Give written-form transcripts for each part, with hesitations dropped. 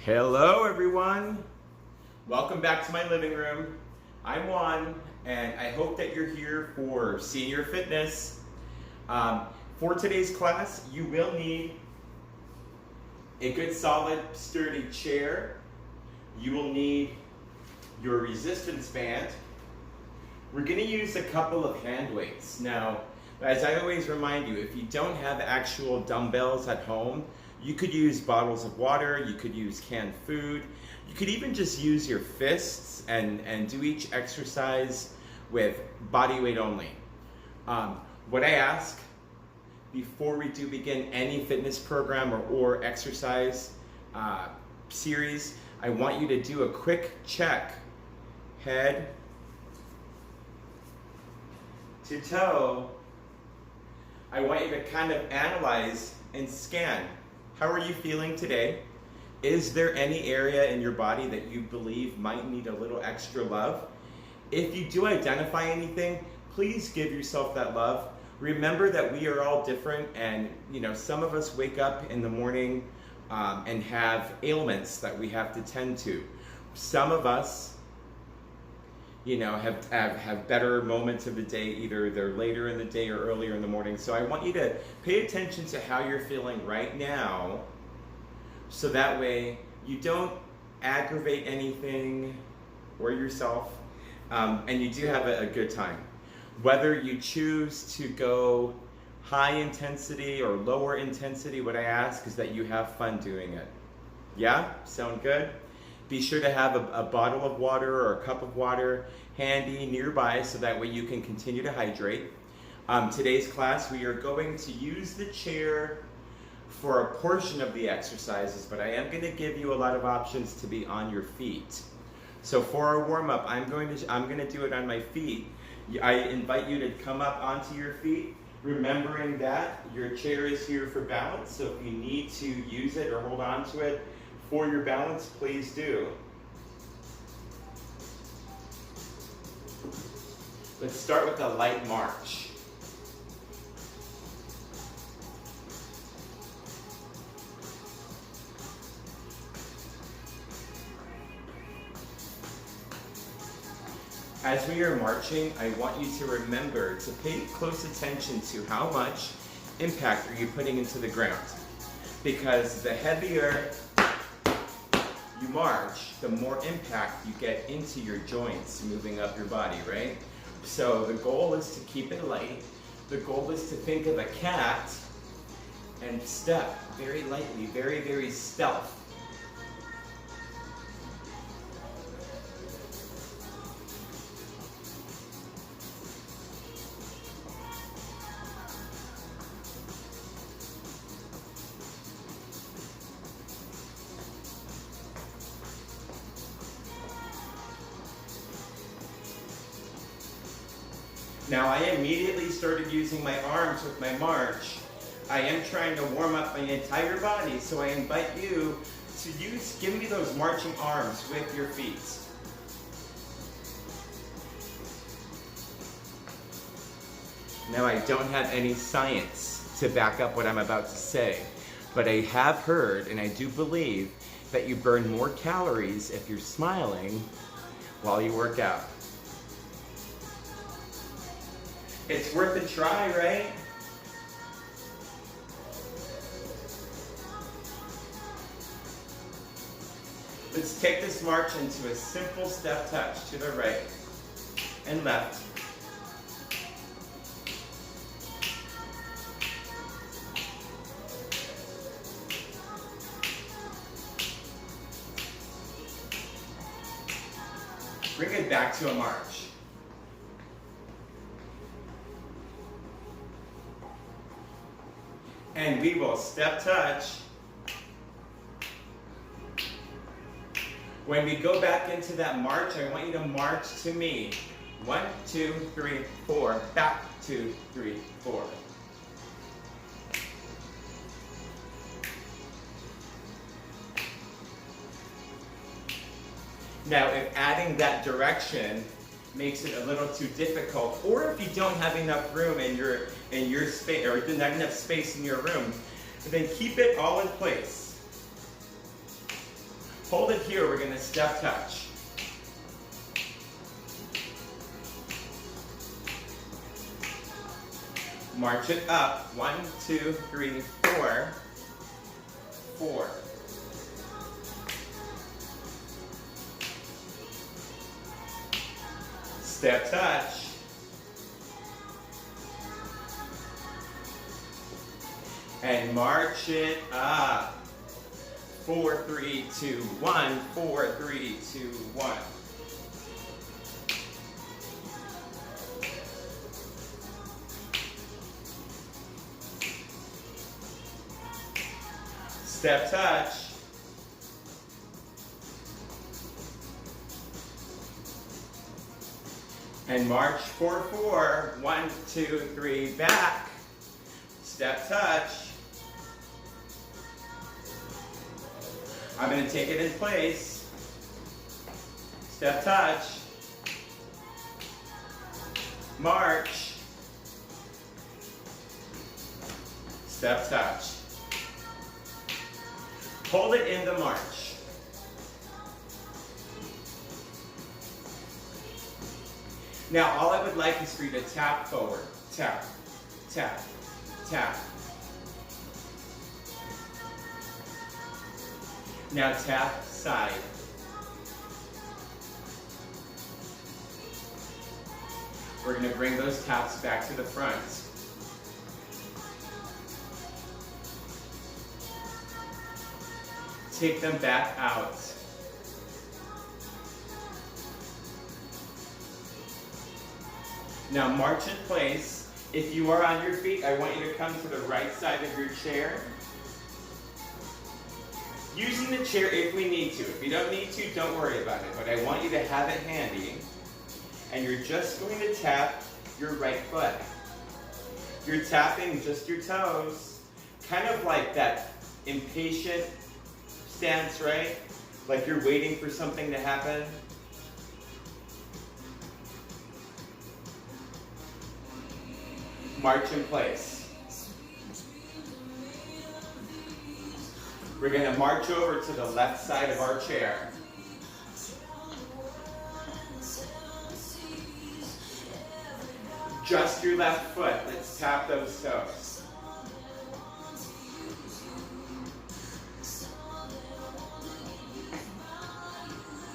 Hello everyone, welcome back to my living room. I'm Juan and I hope that you're here for senior fitness. For today's class, you will need a good solid sturdy chair. You will need your resistance band. We're going to use a couple of hand weights. Now, as I always remind you, if you don't have actual dumbbells at home, you could use bottles of water, you could use canned food, you could even just use your fists and do each exercise with body weight only. What I ask before we do begin any fitness program or exercise series, I want you to do a quick check, head to toe. I want you to kind of analyze and scan. How are you feeling today? Is there any area in your body that you believe might need a little extra love? If you do identify anything, please give yourself that love. Remember that we are all different, and some of us wake up in the morning and have ailments that we have to tend to. Some of us have better moments of the day, either they're later in the day or earlier in the morning. So I want you to pay attention to how you're feeling right now, so that way you don't aggravate anything or yourself, and you do have a good time. Whether you choose to go high intensity or lower intensity, what I ask is that you have fun doing it. Yeah? Sound good? Be sure to have a bottle of water or a cup of water handy nearby, so that way you can continue to hydrate. Today's class, we are going to use the chair for a portion of the exercises, but I am going to give you a lot of options to be on your feet. So for our warm-up, I'm going to do it on my feet. I invite you to come up onto your feet, remembering that your chair is here for balance, so if you need to use it or hold on to it for your balance, please do. Let's start with a light march. As we are marching, I want you to remember to pay close attention to how much impact are you putting into the ground. Because the heavier you march, the more impact you get into your joints moving up your body, right? So the goal is to keep it light. The goal is to think of a cat and step very lightly, very, very stealth. Now I immediately started using my arms with my march. I am trying to warm up my entire body, so I invite you to give me those marching arms with your feet. Now I don't have any science to back up what I'm about to say, but I have heard, and I do believe, that you burn more calories if you're smiling while you work out. It's worth a try, right? Let's take this march into a simple step touch to the right and left. Bring it back to a march. And we will step touch. When we go back into that march, I want you to march to me. 1, 2, 3, 4. Back, 2, 3, 4. Now, if adding that direction makes it a little too difficult, or if you don't have enough room in your space, or not enough space in your room, then keep it all in place. Hold it here, we're gonna step touch. March it up. 1, 2, 3, 4. 4. Step touch. And march it up. 4, 3, 2, 1. 4, 3, 2, 1. Step touch. And march 4, 4. 1, 2, 3, back. Step touch. I'm going to take it in place. Step touch. March. Step touch. Hold it in the march. Now all I would like is for you to tap forward. Tap, tap, tap. Now tap side. We're going to bring those taps back to the front. Take them back out. Now march in place. If you are on your feet, I want you to come to the right side of your chair. Using the chair if we need to. If you don't need to, don't worry about it. But I want you to have it handy. And you're just going to tap your right foot. You're tapping just your toes. Kind of like that impatient stance, right? Like you're waiting for something to happen. March in place. We're going to march over to the left side of our chair. Just your left foot. Let's tap those toes.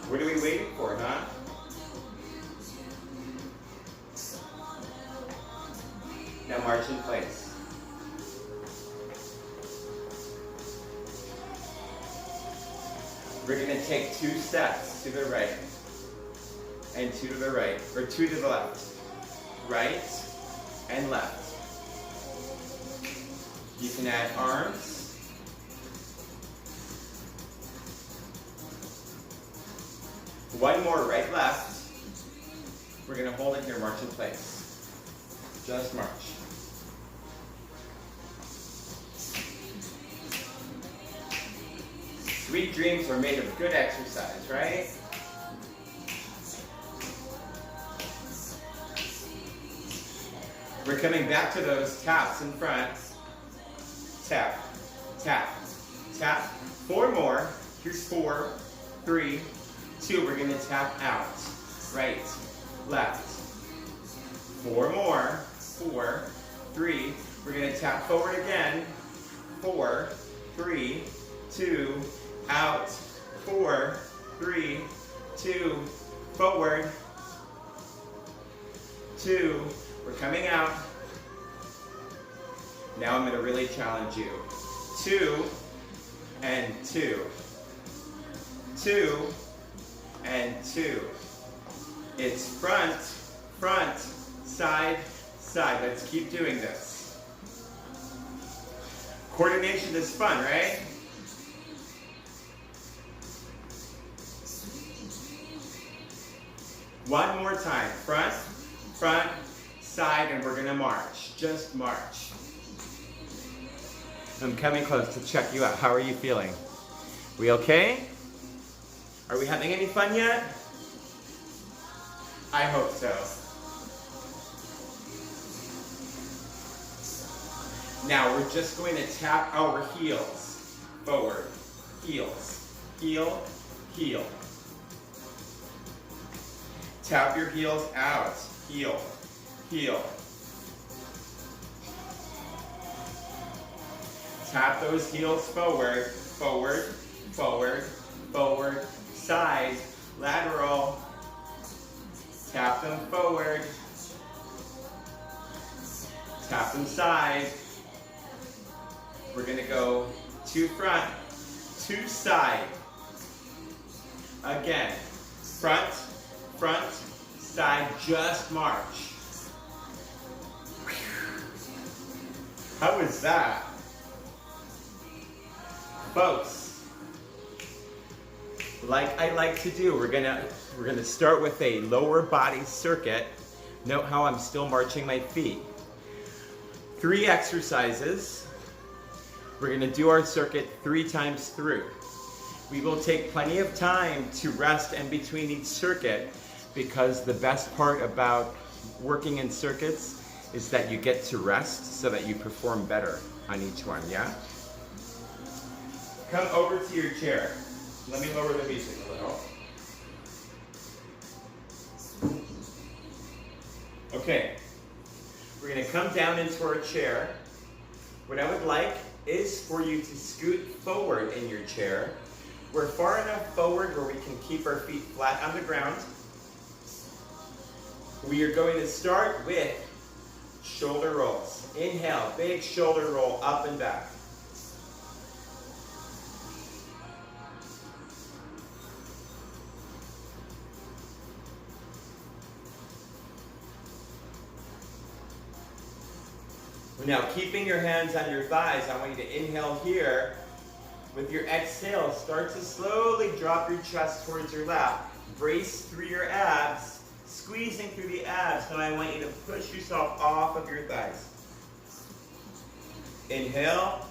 What are we waiting for, huh? Now march in place. We're going to take 2 steps to the right and 2 to the right, or 2 to the left. Right and left. You can add arms. One more, right, left. We're going to hold it here, march in place. Just march. Sweet dreams are made of good exercise, right? We're coming back to those taps in front. Tap, tap, tap. 4 more. Here's 4, 3, 2. We're going to tap out. Right, left. 4 more. 4, 3. We're going to tap forward again. 4, 3, 2. Out. 4, 3, 2. Forward. 2. We're coming out. Now I'm going to really challenge you. 2 and 2. 2 and 2. It's front, front, side, side. Let's keep doing this. Coordination is fun, right? One more time. Front, front, side, and we're going to march. Just march. I'm coming close to check you out. How are you feeling? We okay? Are we having any fun yet? I hope so. Now we're just going to tap our heels forward. Heels. Heel, heel. Tap your heels out, heel, heel. Tap those heels forward, forward, forward, forward, side, lateral. Tap them forward. Tap them side. We're gonna go to front, to side. Again, front, front, side, just march. How was that? Folks, like I like to do, we're gonna start with a lower body circuit. Note how I'm still marching my feet. 3 exercises. We're gonna do our circuit 3 times through. We will take plenty of time to rest in between each circuit, because the best part about working in circuits is that you get to rest so that you perform better on each one, yeah? Come over to your chair. Let me lower the music a little. Okay, we're gonna come down into our chair. What I would like is for you to scoot forward in your chair. We're far enough forward where we can keep our feet flat on the ground. We are going to start with shoulder rolls. Inhale, big shoulder roll up and back. Now, keeping your hands on your thighs, I want you to inhale here. With your exhale, start to slowly drop your chest towards your lap. Brace through your abs, squeezing through the abs. Now I want you to push yourself off of your thighs. Inhale.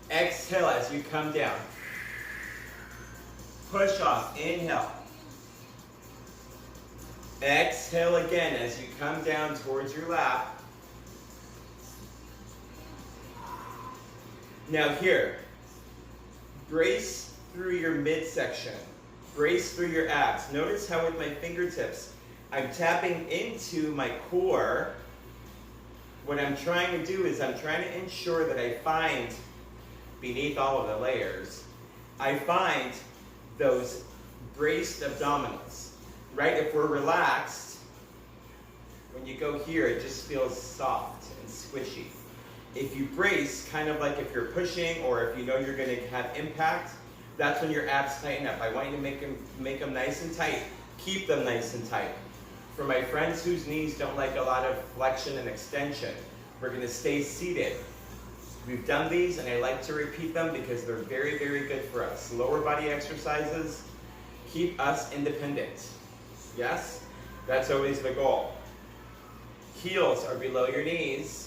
Exhale as you come down. Push off. Inhale. Exhale again as you come down towards your lap. Now here, brace through your midsection. Brace through your abs. Notice how with my fingertips, I'm tapping into my core. What I'm trying to do is I'm trying to ensure that I find, beneath all of the layers, I find those braced abdominals, right? If we're relaxed, when you go here, it just feels soft and squishy. If you brace, kind of like if you're pushing or if you know you're going to have impact, that's when your abs tighten up. I want you to make them nice and tight. Keep them nice and tight. For my friends whose knees don't like a lot of flexion and extension, we're going to stay seated. We've done these and I like to repeat them because they're very, very good for us. Lower body exercises keep us independent. Yes? That's always the goal. Heels are below your knees.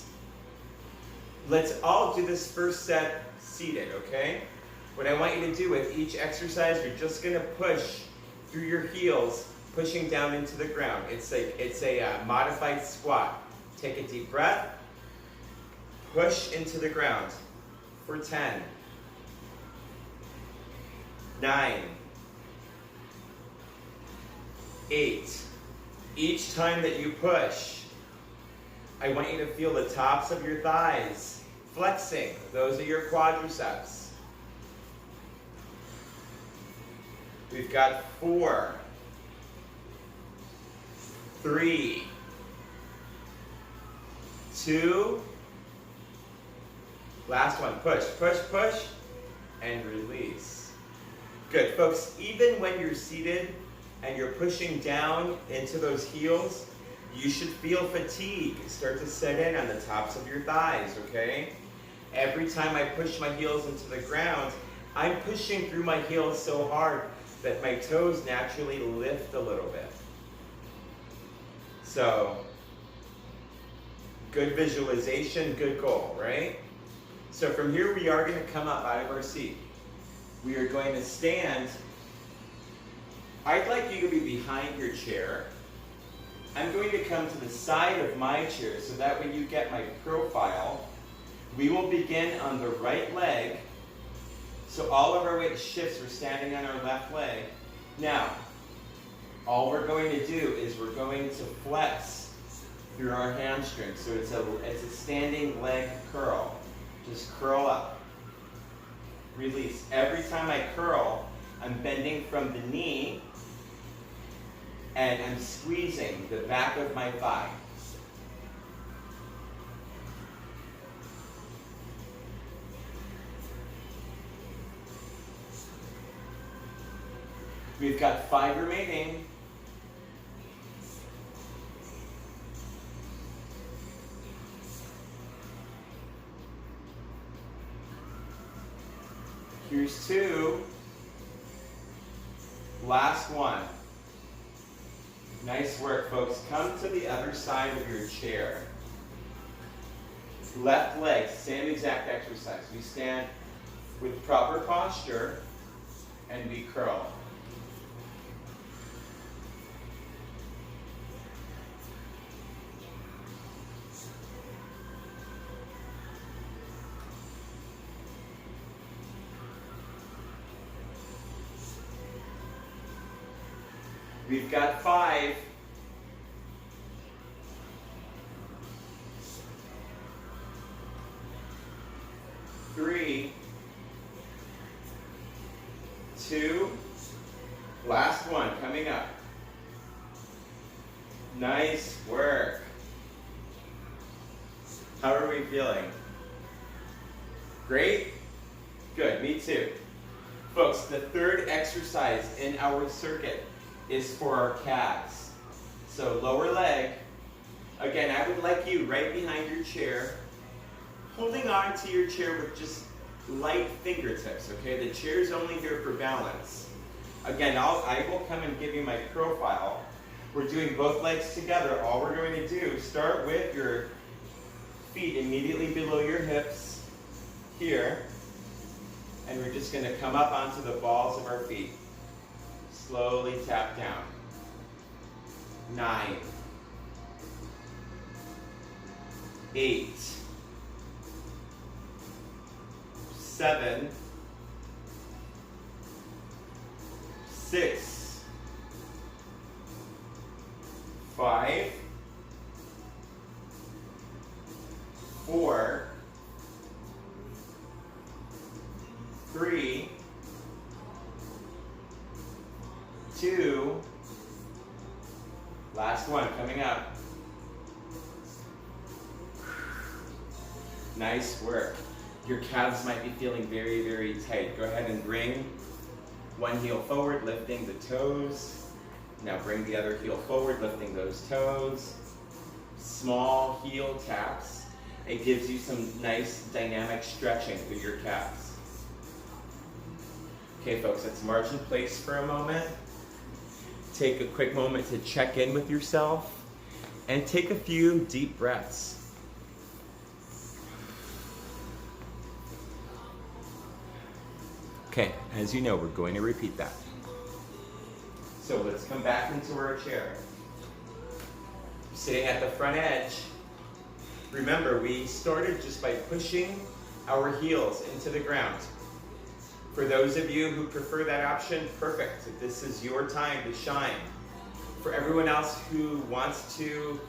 Let's all do this first set seated, okay? What I want you to do with each exercise, you're just gonna push through your heels, pushing down into the ground. It's a modified squat. Take a deep breath, push into the ground for 10, 9, 8. Each time that you push, I want you to feel the tops of your thighs flexing. Those are your quadriceps. We've got 4, 3, 2, last one. Push, push, push, and release. Good, folks. Even when you're seated and you're pushing down into those heels, you should feel fatigue start to set in on the tops of your thighs, okay? Every time I push my heels into the ground, I'm pushing through my heels so hard that my toes naturally lift a little bit. So, good visualization, good goal, right? So from here we are going to come up out of our seat. We are going to stand. I'd like you to be behind your chair. I'm going to come to the side of my chair so that when you get my profile, we will begin on the right leg, So all of our weight shifts. We're standing on our left leg. Now, all we're going to do is we're going to flex through our hamstrings. So it's a standing leg curl. Just curl up. Release. Every time I curl, I'm bending from the knee and I'm squeezing the back of my thigh. We've got 5 remaining. Here's 2. Last one. Nice work, folks. Come to the other side of your chair. Left leg, same exact exercise. We stand with proper posture and we curl. We've got 5. 3, 2, last one coming up. Nice work. How are we feeling? Great? Good, me too. Folks, the third exercise in our circuit is for our calves. So lower leg. Again, I would like you right behind your chair, holding on to your chair with just light fingertips, okay? The chair's only here for balance. Again, I will come and give you my profile. We're doing both legs together. All we're going to do, start with your feet immediately below your hips, here, and we're just gonna come up onto the balls of our feet. Slowly tap down. 9, 8, 7, 6, 5, 4, 3, 2, last one coming up. Nice work. Your calves might be feeling very, very tight. Go ahead and bring one heel forward, lifting the toes. Now bring the other heel forward, lifting those toes. Small heel taps. It gives you some nice dynamic stretching through your calves. Okay, folks, let's march in place for a moment. Take a quick moment to check in with yourself and take a few deep breaths. Okay, as you know, we're going to repeat that. So let's come back into our chair. Sitting at the front edge. Remember, we started just by pushing our heels into the ground. For those of you who prefer that option, perfect. This is your time to shine. For everyone else who wants to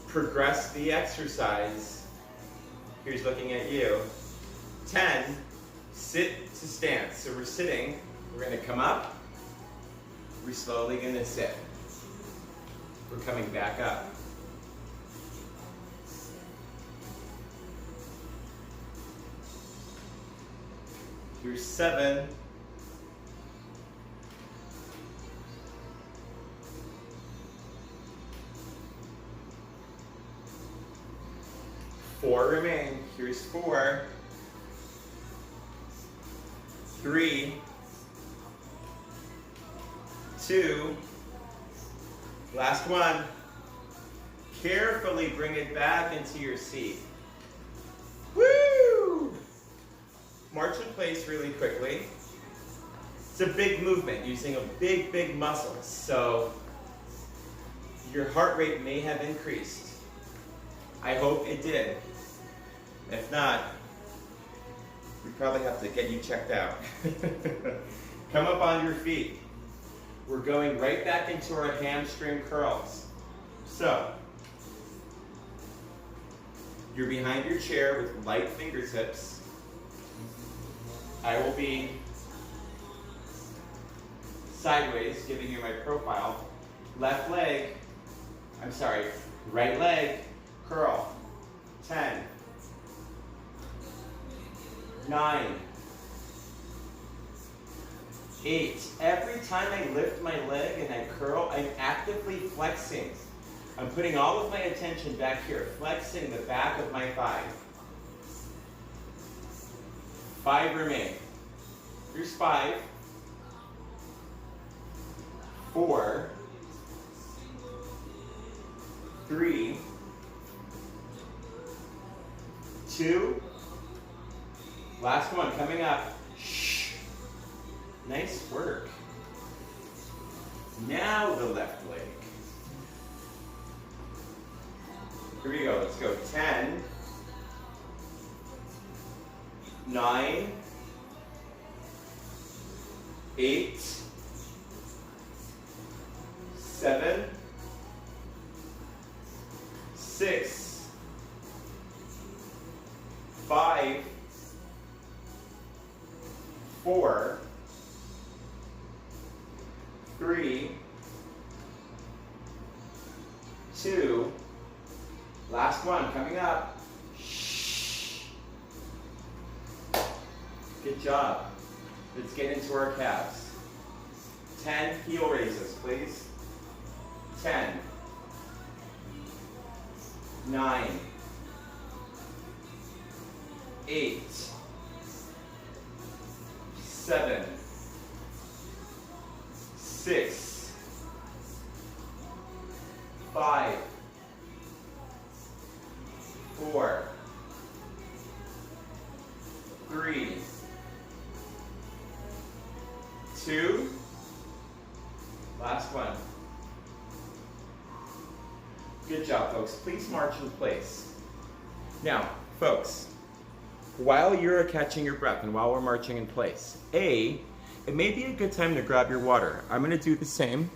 progress the exercise, here's looking at you. 10, sit to stand. So we're sitting, we're gonna come up, we're slowly gonna sit. We're coming back up. Here's 7. 4 remain. Here's 4. 3, 2, last one. Carefully bring it back into your seat. Woo! March in place really quickly. It's a big movement using a big, big muscle. So your heart rate may have increased. I hope it did. If not, We probably have to get you checked out. Come up on your feet. We're going right back into our hamstring curls. So, you're behind your chair with light fingertips. I will be sideways, giving you my profile. Right leg, curl. 10, 9, 8. Every time I lift my leg and I curl, I'm actively flexing. I'm putting all of my attention back here, flexing the back of my thigh. 5 remain. Here's 5, 4, 3, 2, last one coming up. Shh. Nice work. Now the left leg. Here we go. Let's go. 10, 9, 8, 7, 6, 5, 4, 3, 2, last one coming up. Shh. Good job. Let's get into our calves. 10 heel raises, please. 10, 9, 8, 7, 6, 5, 4, 3, 2, last one. Good job, folks. Please march in place. Now, folks, while you're catching your breath and while we're marching in place, it may be a good time to grab your water. I'm going to do the same.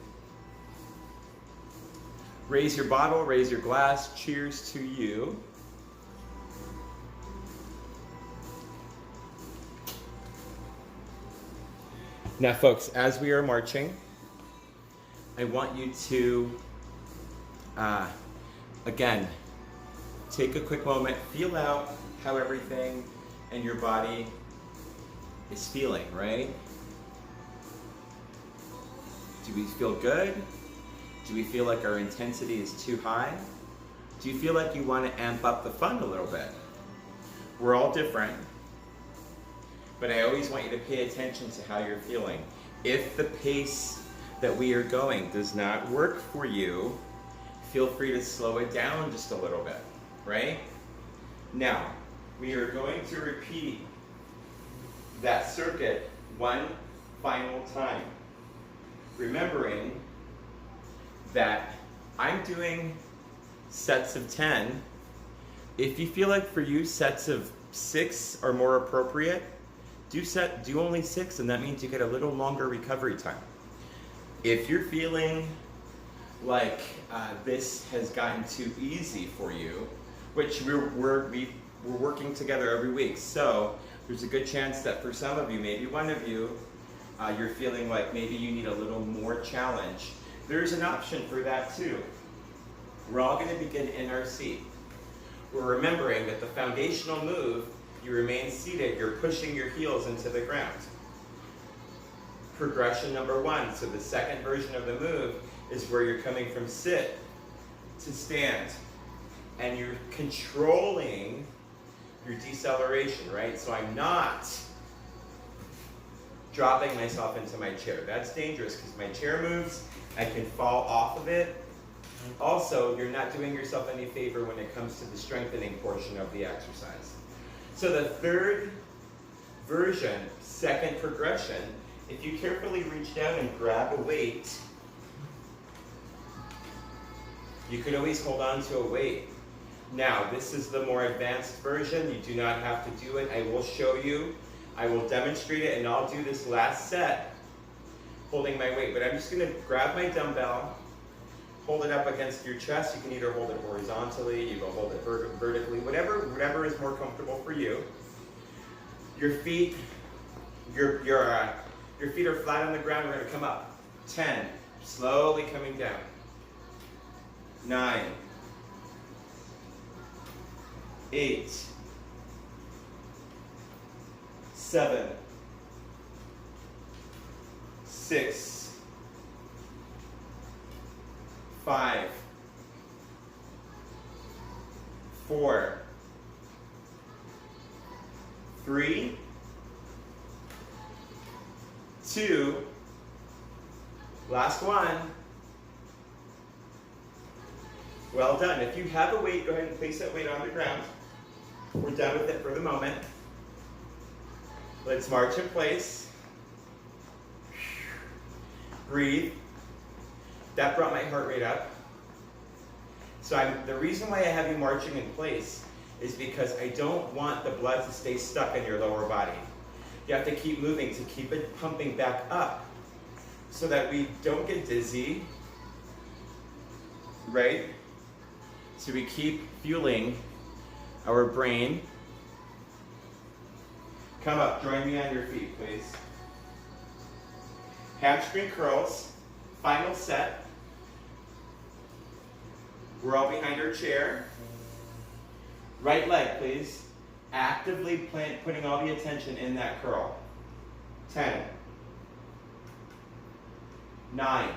Raise your bottle, raise your glass. Cheers to you. Now, folks, as we are marching, I want you to, again, take a quick moment, feel out how everything in your body is feeling, right? Do we feel good? Do we feel like our intensity is too high? Do you feel like you want to amp up the fun a little bit? We're all different, but I always want you to pay attention to how you're feeling. If the pace that we are going does not work for you, feel free to slow it down just a little bit, right? Now, we are going to repeat that circuit one final time, remembering that I'm doing sets of 10. If you feel like for you sets of 6 are more appropriate, do only 6, and that means you get a little longer recovery time. If you're feeling like this has gotten too easy for you, which we're working together every week, so there's a good chance that for some of you, maybe one of you, you're feeling like maybe you need a little more challenge. There's an option for that too. We're all going to begin in our seat. We're remembering that the foundational move, you remain seated, you're pushing your heels into the ground. Progression number 1, so the second version of the move is where you're coming from sit to stand, and you're controlling your deceleration, right? So I'm not dropping myself into my chair. That's dangerous because my chair moves, I can fall off of it. Also, you're not doing yourself any favor when it comes to the strengthening portion of the exercise. So the third version, second progression, if you carefully reach down and grab a weight, you could always hold on to a weight. Now, this is the more advanced version. You do not have to do it. I will show you. I will demonstrate it, and I'll do this last set holding my weight. But I'm just going to grab my dumbbell, hold it up against your chest. You can either hold it horizontally, you can hold it vertically, whatever is more comfortable for you. Your feet, your feet are flat on the ground. We're going to come up. 10, slowly coming down. 9, 8, 7, 6, 5, 4, 3, 2, last one. Well done. If you have a weight, go ahead and place that weight on the ground. We're done with it for the moment. Let's march in place. Breathe. That brought my heart rate up. So the reason why I have you marching in place is because I don't want the blood to stay stuck in your lower body. You have to keep moving to keep it pumping back up so that we don't get dizzy, right? So we keep fueling our brain. Come up, join me on your feet, please. Hamstring curls, final set. We're all behind our chair. Right leg, please. Actively putting all the attention in that curl. 10, 9,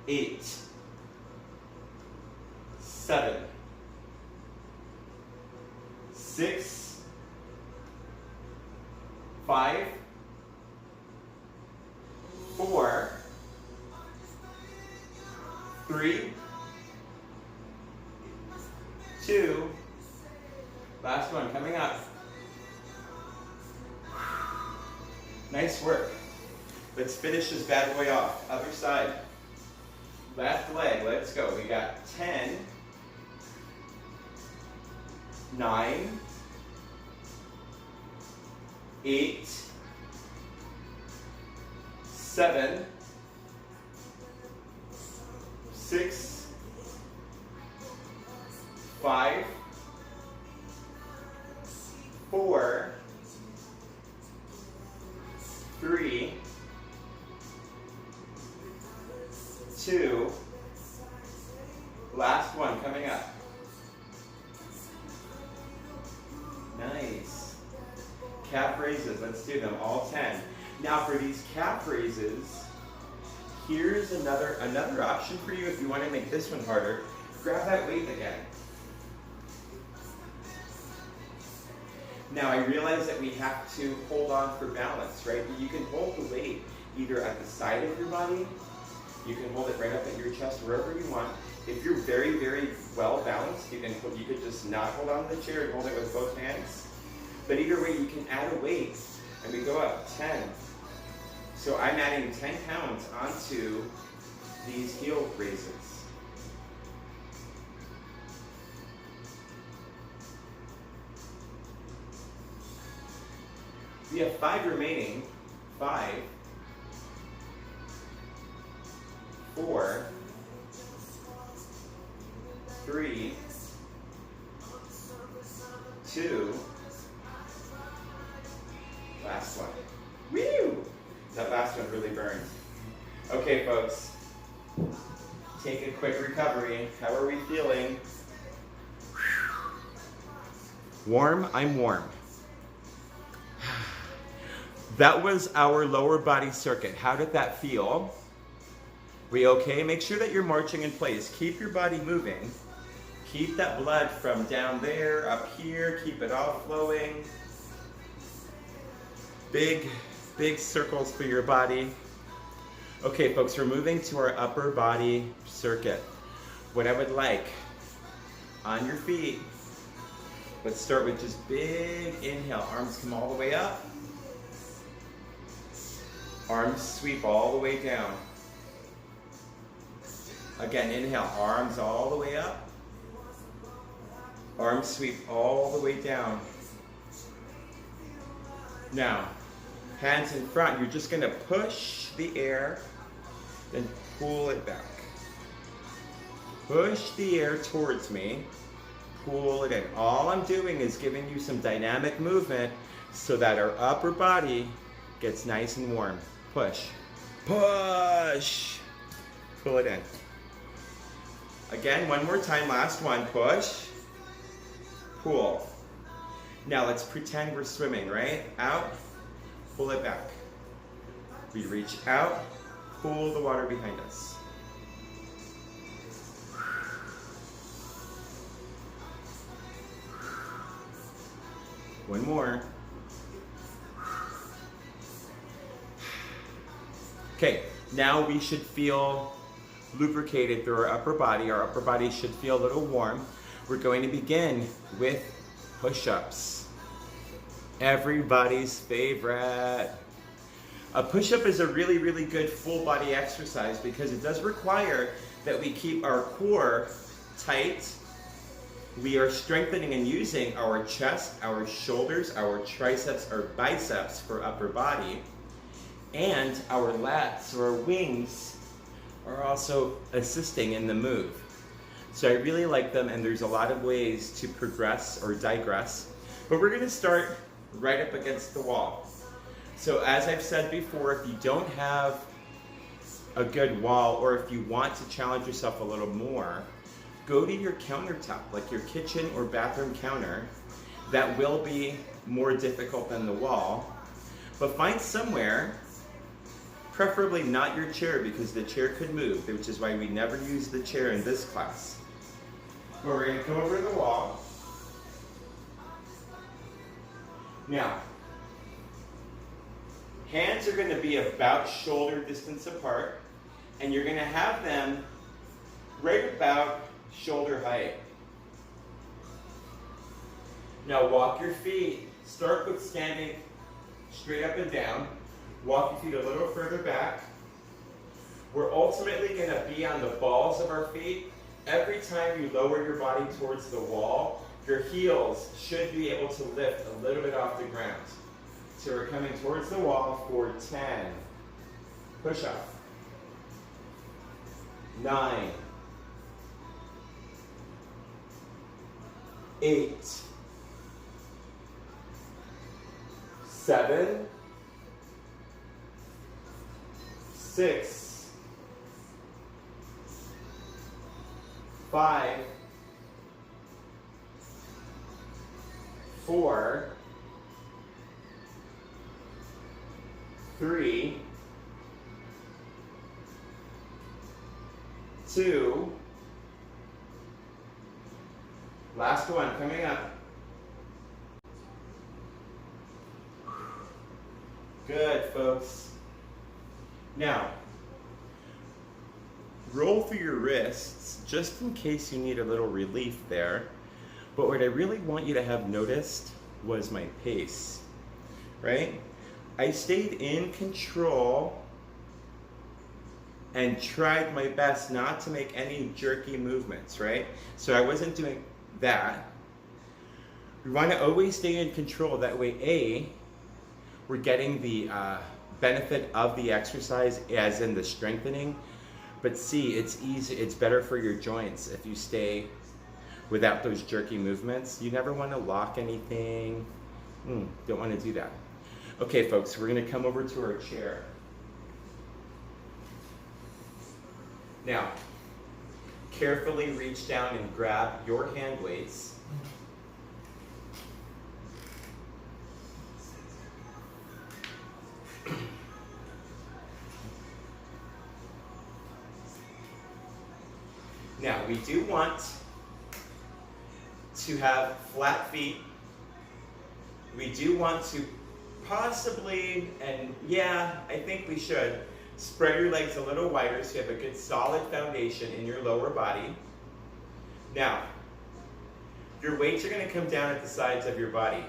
8, 7, 6, 5, 4, 3, 2, last one coming up. Nice work. Let's finish this bad boy off. Other side. Left leg, let's go. We got 10, 9, 8, 7, 6, 5, 4, 3, 2, last one coming up. Nice. Calf raises, let's do them, all 10. Now for these calf raises, here's another option for you if you want to make this one harder. Grab that weight again. Now I realize that we have to hold on for balance, right? You can hold the weight either at the side of your body, you can hold it right up at your chest, wherever you want. If you're very, very well balanced, you could just not hold on to the chair and hold it with both hands. But either way, you can add a weight, and we go up 10. So I'm adding 10 pounds onto these heel raises. We have 5 remaining. 5, 4, 3, 2, last one. Woo! That last one really burned. Okay, folks, take a quick recovery. How are we feeling? Warm? I'm warm. That was our lower body circuit. How did that feel? We okay? Make sure that you're marching in place. Keep your body moving. Keep that blood from down there, up here. Keep it all flowing. Big, big circles for your body. Okay, folks, we're moving to our upper body circuit. What I would like, on your feet, let's start with just big inhale. Arms come all the way up. Arms sweep all the way down. Again, inhale, arms all the way up. Arms sweep all the way down. Now, hands in front, you're just gonna push the air, then pull it back. Push the air towards me, pull it in. All I'm doing is giving you some dynamic movement so that our upper body gets nice and warm. Push, push, pull it in. Again, one more time, last one, push, pull. Now let's pretend we're swimming, right? Out, pull it back. We reach out, pull the water behind us. One more. Okay, now we should feel lubricated through our upper body. Our upper body should feel a little warm. We're going to begin with push-ups. Everybody's favorite. A push-up is a really, really good full body exercise because it does require that we keep our core tight. We are strengthening and using our chest, our shoulders, our triceps, our biceps for upper body. And our lats or our wings are also assisting in the move. So I really like them, and there's a lot of ways to progress or digress. But we're gonna start right up against the wall. So as I've said before, if you don't have a good wall, or if you want to challenge yourself a little more, go to your countertop, like your kitchen or bathroom counter. That will be more difficult than the wall. But find somewhere, preferably not your chair, because the chair could move, which is why we never use the chair in this class. But we're going to come over to the wall. Now, hands are going to be about shoulder distance apart, and you're going to have them right about shoulder height. Now walk your feet. Start with standing straight up and down. Walk your feet a little further back. We're ultimately going to be on the balls of our feet. Every time you lower your body towards the wall, your heels should be able to lift a little bit off the ground. So we're coming towards the wall for 10. Push up. 9. 8. 7. 6. 5. 4. 3. 2. Last one coming up. Good, folks. Now, roll through your wrists just in case you need a little relief there. But what I really want you to have noticed was my pace, right? I stayed in control and tried my best not to make any jerky movements, right? So I wasn't doing that. We want to always stay in control. That way, A, we're getting the benefit of the exercise, as in the strengthening. But C, it's easy. It's better for your joints if you stay without those jerky movements. You never want to lock anything. Don't want to do that. Okay, folks, we're going to come over to our chair. Now, carefully reach down and grab your hand weights. Now, we do want to have flat feet. We do want to possibly, and yeah, I think we should, spread your legs a little wider so you have a good solid foundation in your lower body. Now, your weights are going to come down at the sides of your body.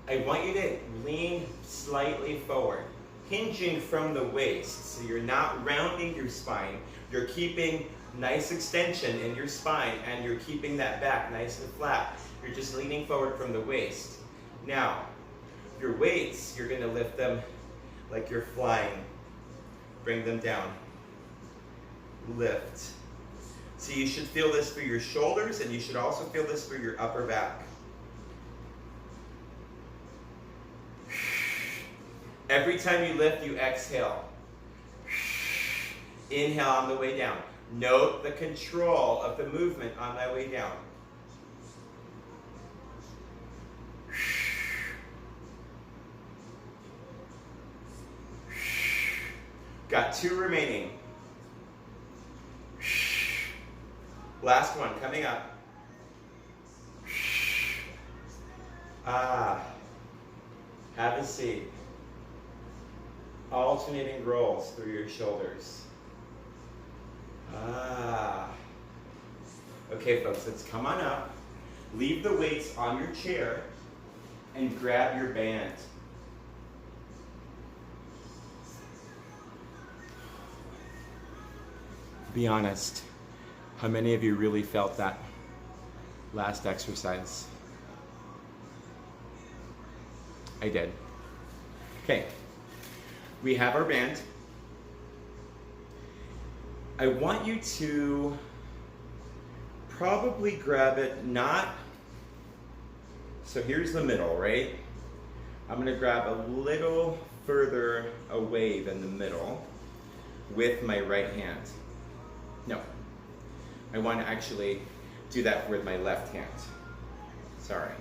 I want you to lean slightly forward, hinging from the waist, so you're not rounding your spine. You're keeping Nice extension in your spine, and you're keeping that back nice and flat. You're just leaning forward from the waist. Now, your weights, you're going to lift them like you're flying. Bring them down. Lift. So you should feel this through your shoulders, and you should also feel this through your upper back. Every time you lift, you exhale. Inhale on the way down. Note the control of the movement on that way down. Got 2 remaining. Last one coming up. Have a seat. Alternating rolls through your shoulders. Okay, folks, let's come on up. Leave the weights on your chair and grab your band. Be honest, how many of you really felt that last exercise? I did. Okay, we have our band. I want you to probably grab it so here's the middle, right? I'm gonna grab a little further away than the middle with my right hand. No, I want to actually do that with my left hand. Sorry.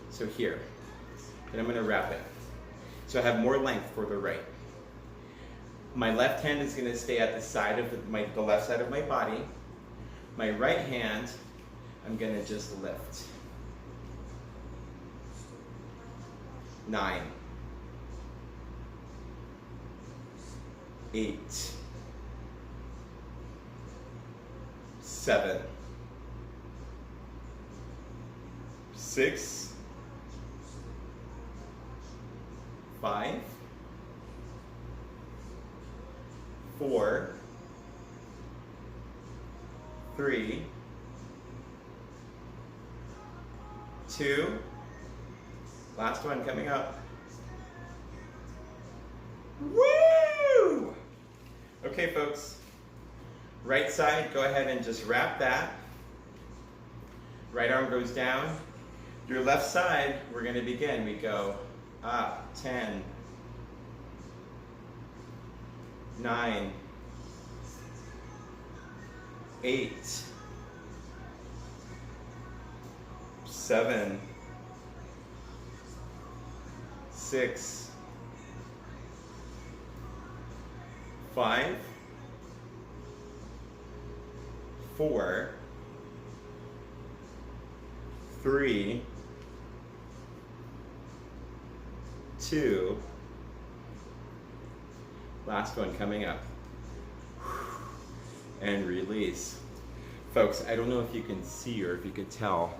So here, and I'm going to wrap it. So I have more length for the right. My left hand is going to stay at the side of the left side of my body. My right hand, I'm going to just lift. 9, 8, 7, 6, 5, 4, 3, 2, last one coming up. Woo! Okay, folks. Right side, go ahead and just wrap that. Right arm goes down. Your left side, we're going to begin. We go up, 10, 9, 8, 7, 6, 5, 4, 3, 2, last one coming up, and release. Folks, I don't know if you can see or if you could tell,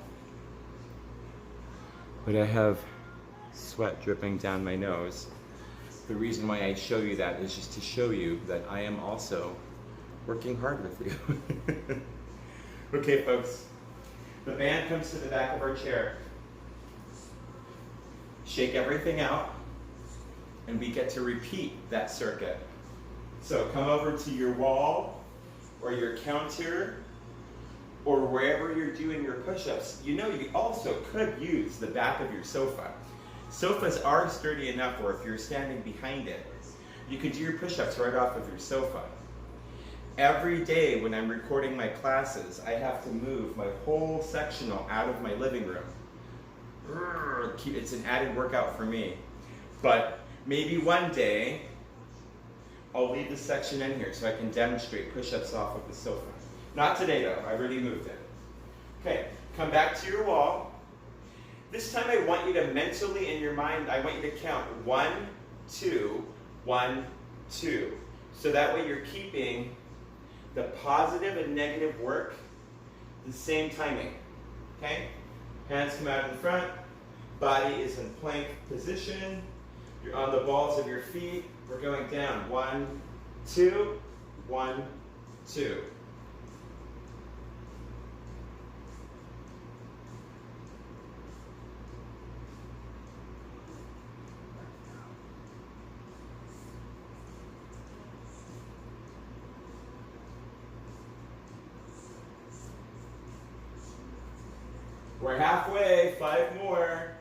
but I have sweat dripping down my nose. The reason why I show you that is just to show you that I am also working hard with you. Okay, folks, the band comes to the back of our chair. Shake everything out, and we get to repeat that circuit. So come over to your wall or your counter or wherever you're doing your push-ups. You know, you also could use the back of your sofa. Sofas are sturdy enough where if you're standing behind it, you can do your push-ups right off of your sofa. Every day when I'm recording my classes, I have to move my whole sectional out of my living room. It's an added workout for me. But maybe one day, I'll leave this section in here so I can demonstrate push-ups off of the sofa. Not today though, I already moved it. Okay, come back to your wall. This time I want you to mentally, in your mind, I want you to count 1, 2, 1, 2. So that way you're keeping the positive and negative work the same timing. Okay? Hands come out in front. Body is in plank position. You're on the balls of your feet. We're going down. 1, 2, 1, 2. We're halfway, 5 more.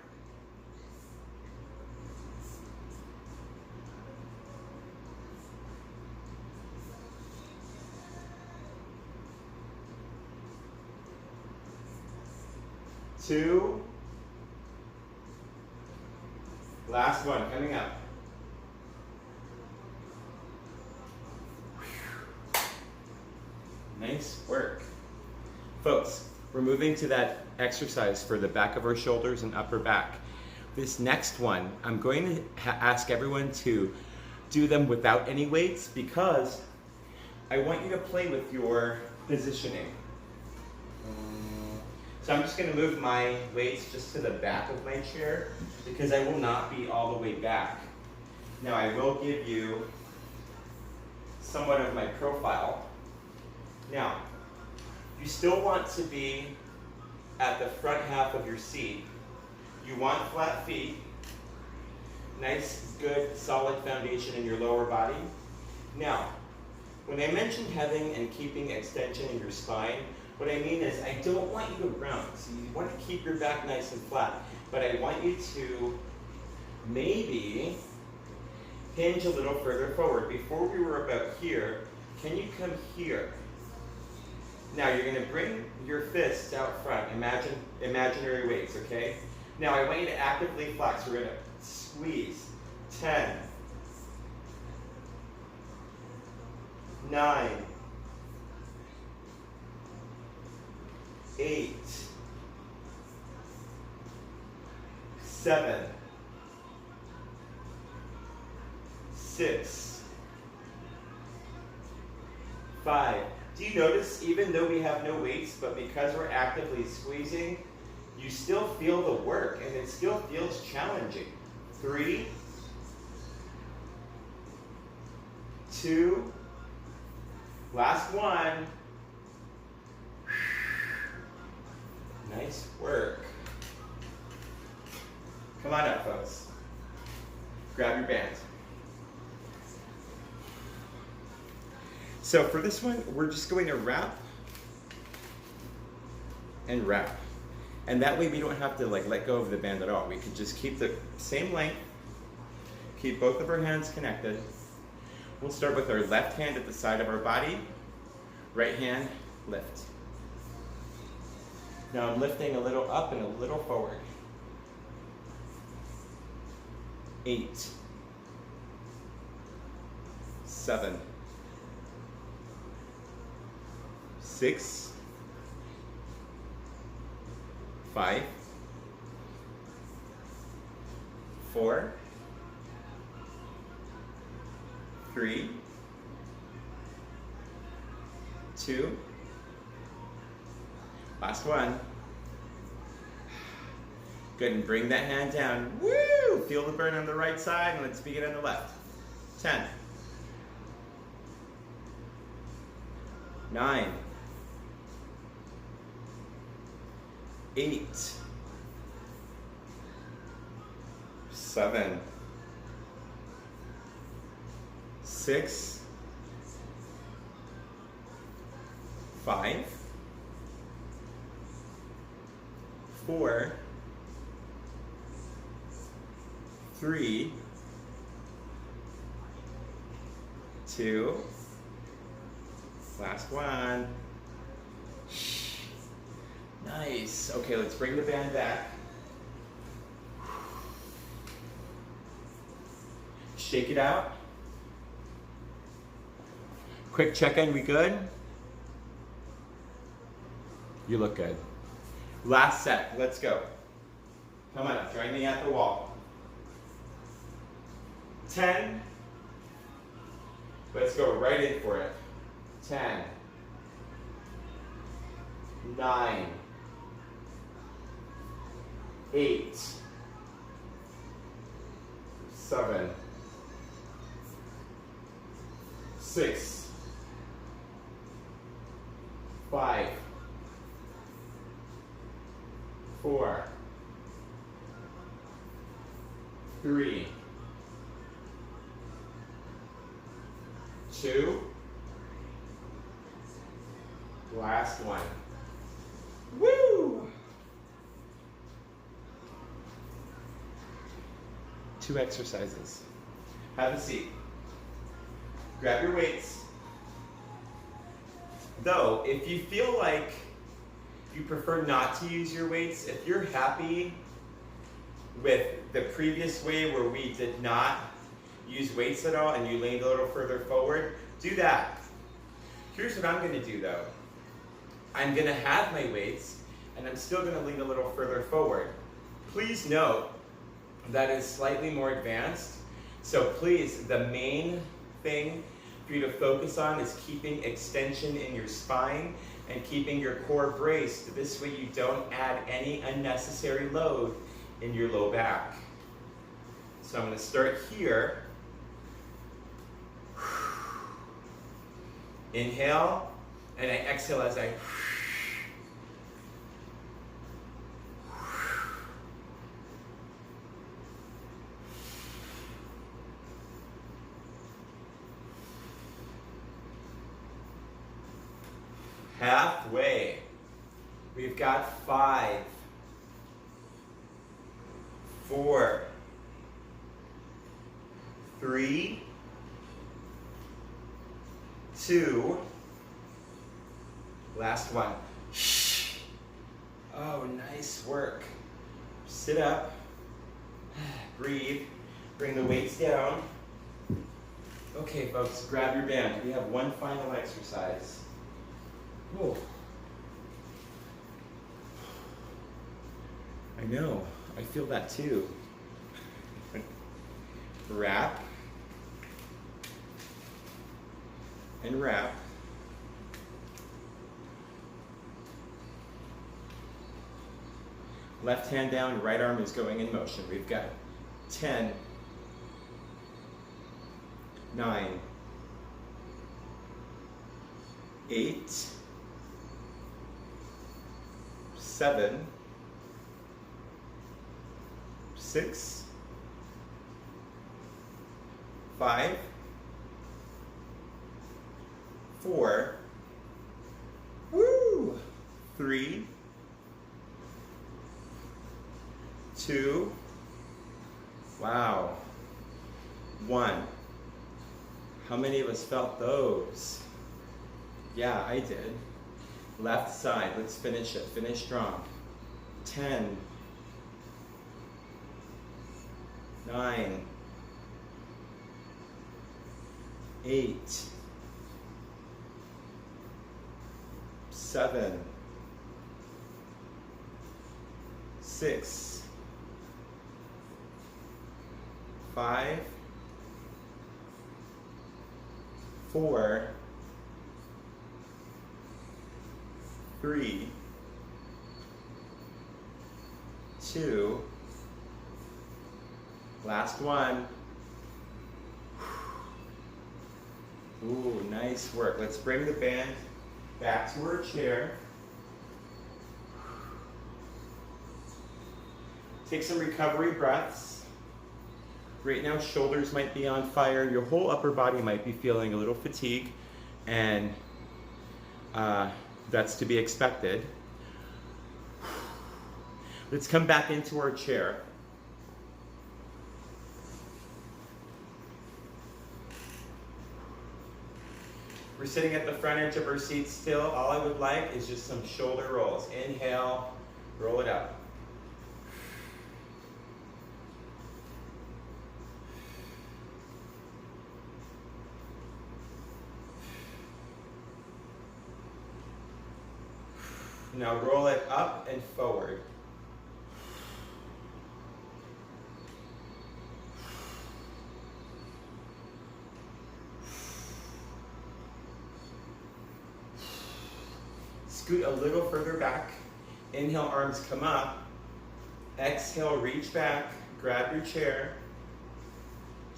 Two. Last one, coming up. Nice work. Folks, we're moving to that exercise for the back of our shoulders and upper back. This next one, I'm going to ask everyone to do them without any weights because I want you to play with your positioning. So I'm just going to move my weights just to the back of my chair because I will not be all the way back. Now I will give you somewhat of my profile. Now, you still want to be at the front half of your seat. You want flat feet, nice, good, solid foundation in your lower body. Now, when I mentioned having and keeping extension in your spine, what I mean is I don't want you to round. So you want to keep your back nice and flat, but I want you to maybe hinge a little further forward. Before we were about here, can you come here? Now you're going to bring your fists out front, imaginary weights, okay? Now I want you to actively flex. We're going to squeeze. 10, 9, 8, 7, 6, 5. Do you notice, even though we have no weights, but because we're actively squeezing, you still feel the work and it still feels challenging. 3, 2, last one. Nice work. Come on up, folks. Grab your band. So for this one, we're just going to wrap and wrap. And that way we don't have to let go of the band at all. We could just keep the same length, keep both of our hands connected. We'll start with our left hand at the side of our body, right hand, lift. Now I'm lifting a little up and a little forward. 8, 7, 6, 5, 4, 3, 2, last one. Good, and bring that hand down. Woo! Feel the burn on the right side, and let's begin on the left. 10, 9, 8, 7, 6, 5, 4, 3, 2, last one. Nice. Okay, let's bring the band back. Shake it out. Quick check-in, we good? You look good. Last set, let's go. Come on, join me at the wall. 10. Let's go right in for it. 10, 9, 8, 7, 6, 5, 4, 3, 2, last one. Woo! 2 exercises. Have a seat. Grab your weights. Though, if you feel like you prefer not to use your weights, if you're happy with the previous way where we did not use weights at all and you leaned a little further forward, do that. Here's what I'm going to do though. I'm going to have my weights and I'm still going to lean a little further forward. Please note that is slightly more advanced. So please, the main thing for you to focus on is keeping extension in your spine and keeping your core braced. This way you don't add any unnecessary load in your low back. So I'm going to start here. Inhale, and I exhale as I halfway. We've got 5, 4, 3, 2, last one. Oh, nice work. Sit up, breathe, bring the weights down. Okay, folks, grab your band. We have one final exercise. Whoa. I know, I feel that too. Wrap and wrap. Left hand down, right arm is going in motion. We've got 10, 9, 8, 7, 6, 5, 4, 3, 2, wow, 1. How many of us felt those? Yeah, I did. Left side, let's finish it. Finish strong. 10, 9, 8, 7, 6, 5, 4, 3, 2, last one. Ooh, nice work. Let's bring the band back to our chair. Take some recovery breaths. Right now, shoulders might be on fire. Your whole upper body might be feeling a little fatigue, and that's to be expected. Let's come back into our chair. We're sitting at the front edge of our seat still. All I would like is just some shoulder rolls. Inhale, roll it up. Now roll it up and forward. Scoot a little further back. Inhale, arms come up. Exhale, reach back. Grab your chair.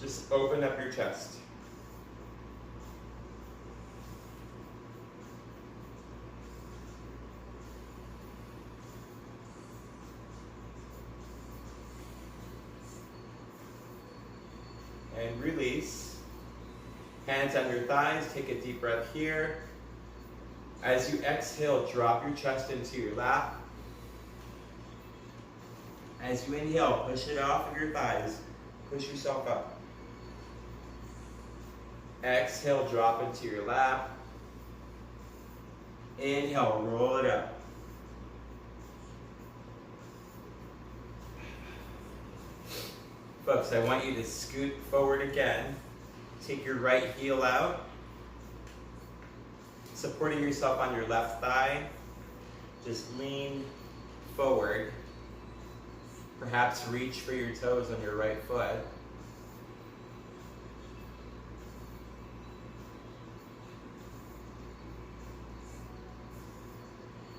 Just open up your chest. And release. Hands on your thighs. Take a deep breath here. As you exhale, drop your chest into your lap. As you inhale, push it off of your thighs. Push yourself up. Exhale, drop into your lap. Inhale, roll it up. Folks, I want you to scoot forward again. Take your right heel out. Supporting yourself on your left thigh. Just lean forward. Perhaps reach for your toes on your right foot.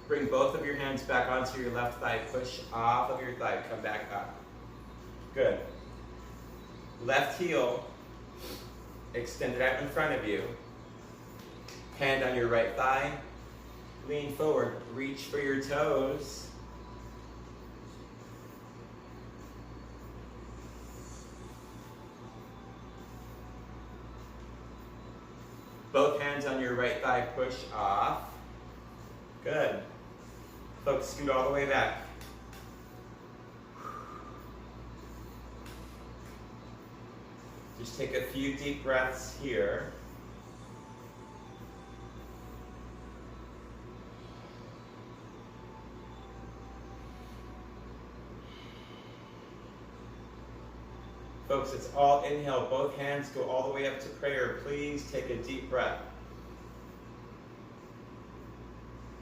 Bring both of your hands back onto your left thigh. Push off of your thigh. Come back up. Good. Left heel extended out in front of you. Hand on your right thigh. Lean forward. Reach for your toes. Both hands on your right thigh. Push off. Good. Folks, scoot all the way back. Just take a few deep breaths here. Folks, it's all inhale. Both hands go all the way up to prayer. Please take a deep breath.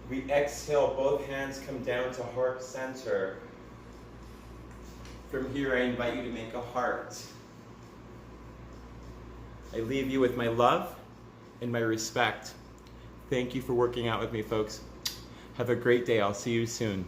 We exhale, both hands come down to heart center. From here, I invite you to make a heart. I leave you with my love and my respect. Thank you for working out with me, folks. Have a great day. I'll see you soon.